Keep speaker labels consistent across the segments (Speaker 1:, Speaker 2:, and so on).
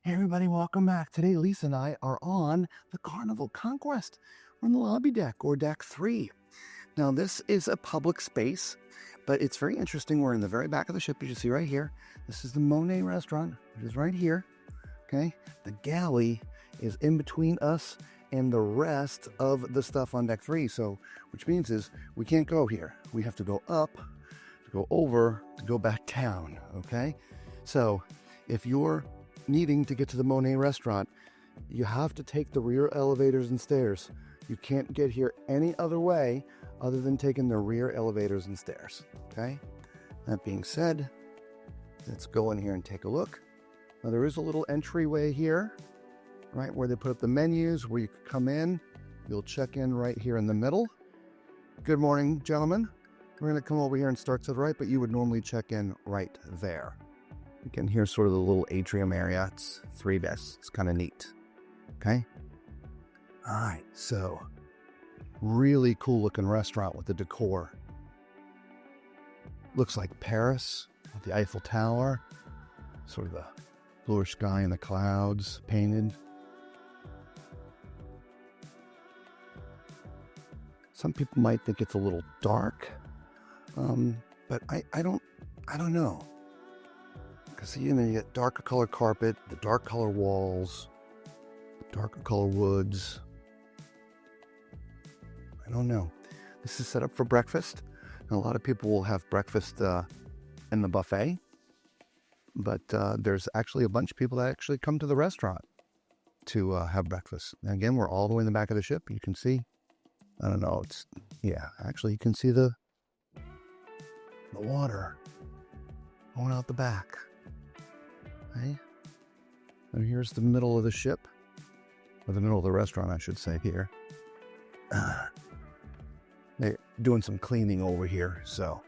Speaker 1: Hey everybody, welcome back. Today Lisa and I are on the Carnival Conquest. We're on the lobby deck, or deck 3. Now this is a public space, but it's very interesting. We're in the very back of the ship, as you see right here. This is the Monet restaurant, which is right here. Okay, the galley is in between us and the rest of the stuff on deck 3. So, which means is we can't go here. We have to go up, to go over, to go back down. Okay, so if you're needing to get to the Monet restaurant, you have to take the rear elevators and stairs. You can't get here any other way other than taking the rear elevators and stairs. Okay, that being said, let's go in here and take a look. Now there is a little entryway here, right where they put up the menus, where you can come in. You'll check in right here in the middle. Good morning, gentlemen. We're going to come over here and start to the right, but you would normally check in right there. Again, here's sort of the little atrium area. It's 3 beds. It's kind of neat. Okay. All right. So really cool looking restaurant with the decor. Looks like Paris with the Eiffel Tower. Sort of the bluish sky and the clouds painted. Some people might think it's a little dark. But I don't know. Because, you know, you get darker color carpet, the dark color walls, the darker color woods. I don't know. This is set up for breakfast. And a lot of people will have breakfast in the buffet. But there's actually a bunch of people that actually come to the restaurant to have breakfast. And again, we're all the way in the back of the ship. You can see, I don't know, actually you can see the water going out the back. Okay. And here's the middle of the ship, or the middle of the restaurant, I should say here. They're doing some cleaning over here, so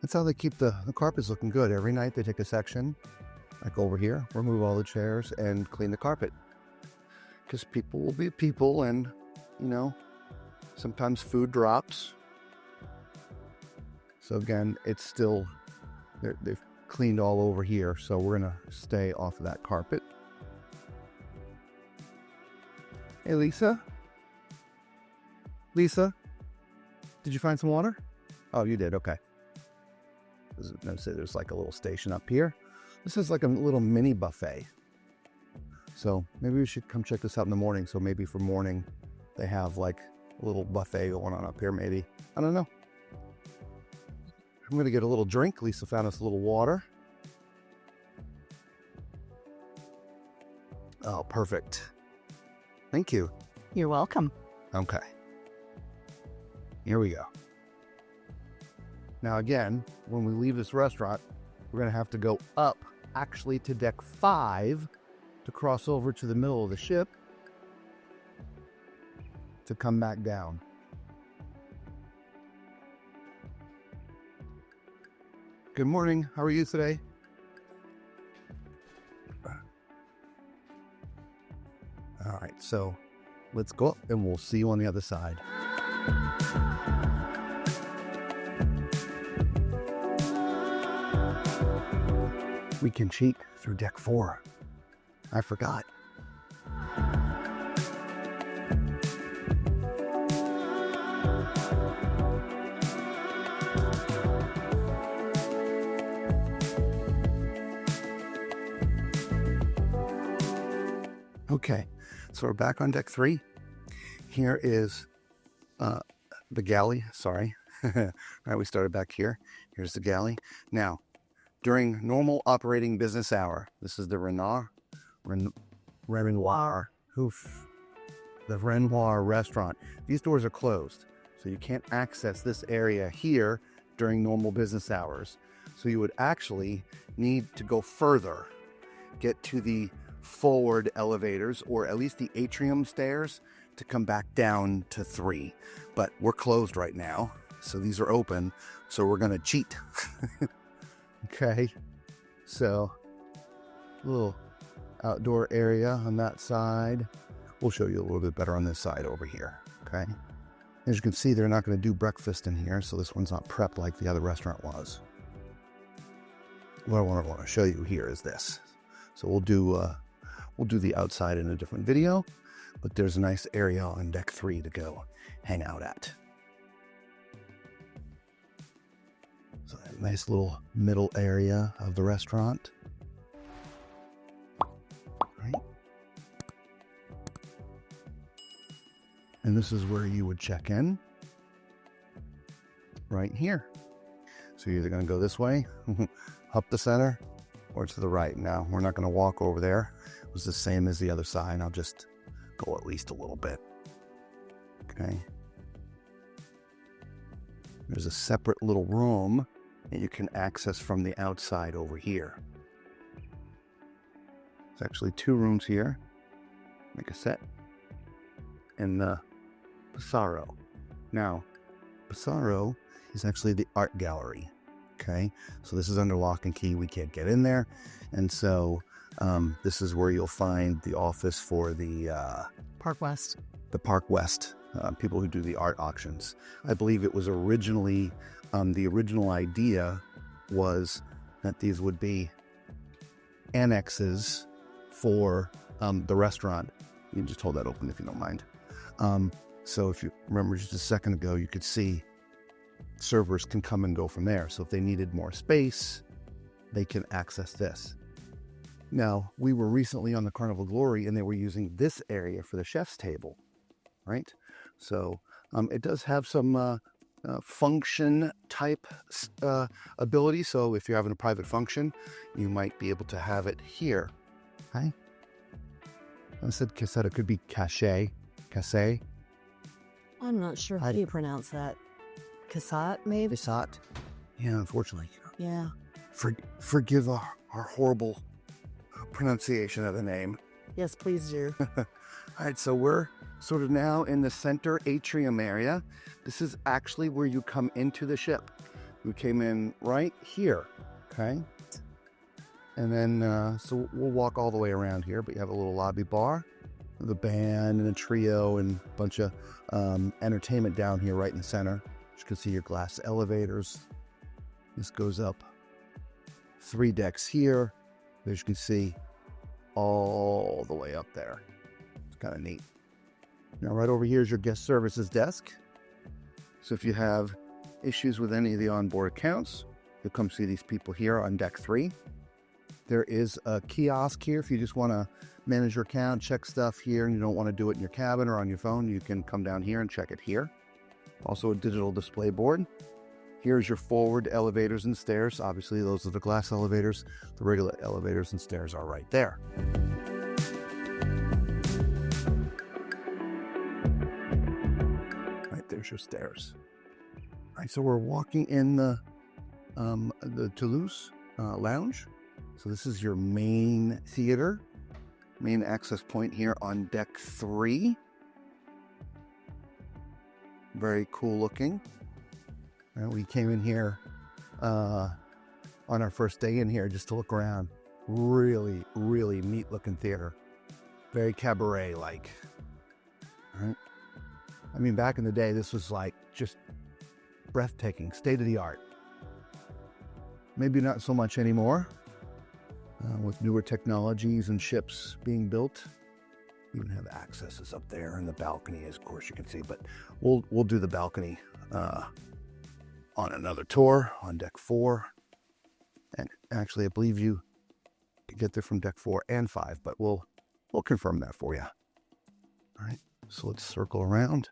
Speaker 1: that's how they keep the carpets looking good. Every night they take a section, like over here, remove all the chairs and clean the carpet. Because people will be people, and, you know, sometimes food drops. So again, it's still, they've cleaned all over here, so we're gonna stay off of that carpet. Hey Lisa, did you find some water? Oh, you did. Okay. Notice there's like a little station up here. This is like a little mini buffet, so maybe we should come check this out in the morning. So maybe for morning they have like a little buffet going on up here. Maybe, I don't know. I'm gonna get a little drink. Lisa found us a little water. Oh, perfect. Thank you.
Speaker 2: You're welcome.
Speaker 1: Okay. Here we go. Now again, when we leave this restaurant, we're gonna have to go up actually to deck 5 to cross over to the middle of the ship to come back down. Good morning. How are you today? All right, so let's go up and we'll see you on the other side. We can cheat through deck 4. I forgot. Okay, so we're back on deck 3. Here is the galley. Sorry. All right, we started back here. Here's the galley. Now, during normal operating business hour, this is the Renoir restaurant. These doors are closed, so you can't access this area here during normal business hours. So you would actually need to go further, get to the forward elevators, or at least the atrium stairs, to come back down to 3. But we're closed right now, so these are open, so we're gonna cheat. Okay, so a little outdoor area on that side. We'll show you a little bit better on this side over here. Okay, as you can see, they're not going to do breakfast in here, so this one's not prepped like the other restaurant what I want to show you here is this. So we'll do We'll do the outside in a different video, but there's a nice area on deck 3 to go hang out at. So a nice little middle area of the restaurant. Right. And this is where you would check in. Right here. So you're either going to go this way, up the center, or to the right. Now, we're not going to walk over there. It was the same as the other side. I'll just go at least a little bit. Okay. There's a separate little room that you can access from the outside over here. There's actually 2 rooms here. Make a set. And the Pissarro. Now, Pissarro is actually the art gallery. Okay, so this is under lock and key. We can't get in there. And so this is where you'll find the office for the
Speaker 2: Park West.
Speaker 1: The Park West people who do the art auctions. I believe it was originally, the original idea was that these would be annexes for the restaurant. You can just hold that open if you don't mind. So if you remember just a second ago, you could see servers can come and go from there. So if they needed more space, they can access this. Now, we were recently on the Carnival Glory and they were using this area for the chef's table, right? So it does have some function type ability. So if you're having a private function, you might be able to have it here. Okay. I said cassette, it could be cache.
Speaker 2: I'm not sure how you pronounce that. Cassette, maybe?
Speaker 1: Cassette. Yeah, unfortunately.
Speaker 2: Yeah.
Speaker 1: Forgive our horrible pronunciation of the name.
Speaker 2: Yes, please do.
Speaker 1: All right, so we're sort of now in the center atrium area. This is actually where you come into the ship. We came in right here, okay? And then, so we'll walk all the way around here, but you have a little lobby bar, the band and a trio and a bunch of entertainment down here right in the center. You can see your glass elevators. This goes up 3 decks here. As you can see, all the way up there. It's kind of neat. Now, right over here is your guest services desk. So if you have issues with any of the onboard accounts, you'll come see these people here on deck 3. There is a kiosk here. If you just want to manage your account, check stuff here, and you don't want to do it in your cabin or on your phone, you can come down here and check it here. Also a digital display board. Here's your forward elevators and stairs. Obviously, those are the glass elevators. The regular elevators and stairs are right there. Right, there's your stairs. All right, so we're walking in the Toulouse lounge. So this is your main theater, main access point here on deck 3. Very cool looking. We came in here on our first day in here just to look around. Really, really neat looking theater. Very cabaret like. All right. I mean, back in the day, this was like just breathtaking, state of the art. Maybe not so much anymore with newer technologies and ships being built. We even have accesses up there in the balcony, as of course you can see, but we'll do the balcony on another tour on deck 4. And actually, I believe you can get there from deck 4 and 5, but we'll confirm that for you. All right, so let's circle around.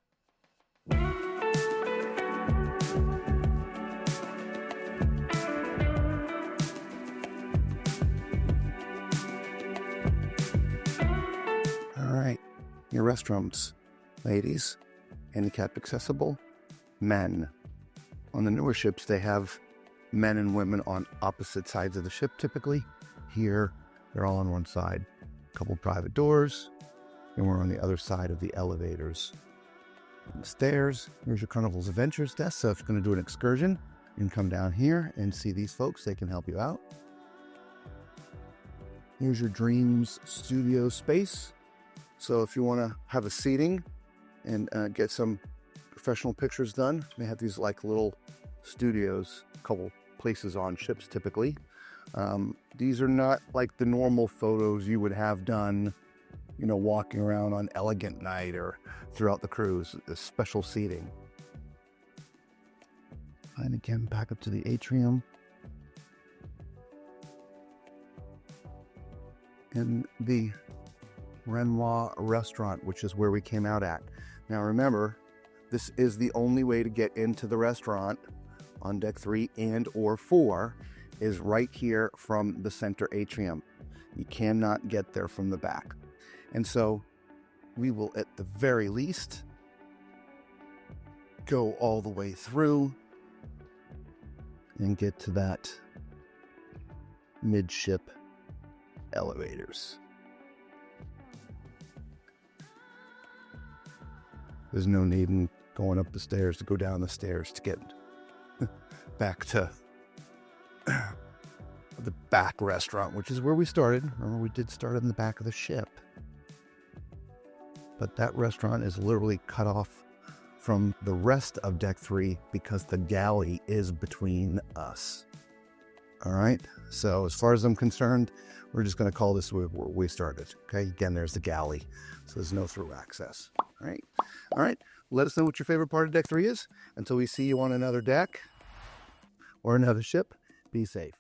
Speaker 1: All right, your restrooms, ladies, handicap accessible, men. On the newer ships, they have men and women on opposite sides of the ship typically. Here, they're all on one side. A couple private doors, and we're on the other side of the elevators. And the stairs, here's your Carnival's Adventures desk. So if you're going to do an excursion, you can come down here and see these folks. They can help you out. Here's your Dreams studio space. So if you want to have a seating and get some professional pictures done, they have these like little studios, a couple places on ships typically. These are not like the normal photos you would have done walking around on elegant night or throughout the cruise, the special seating. And again, back up to the atrium. And the Renoir restaurant, which is where we came out at. Now remember, this is the only way to get into the restaurant on deck 3 and or 4 is right here from the center atrium. You cannot get there from the back. And so we will at the very least go all the way through and get to that midship elevators. There's no need in going up the stairs to go down the stairs to get back to the back restaurant, which is where we started. Remember, we did start in the back of the ship. But that restaurant is literally cut off from the rest of deck 3 because the galley is between us. All right, so as far as I'm concerned, we're just going to call this where we started. Okay, again, there's the galley, so there's no through access. All right, let us know what your favorite part of deck 3 is. Until we see you on another deck or another ship, be safe.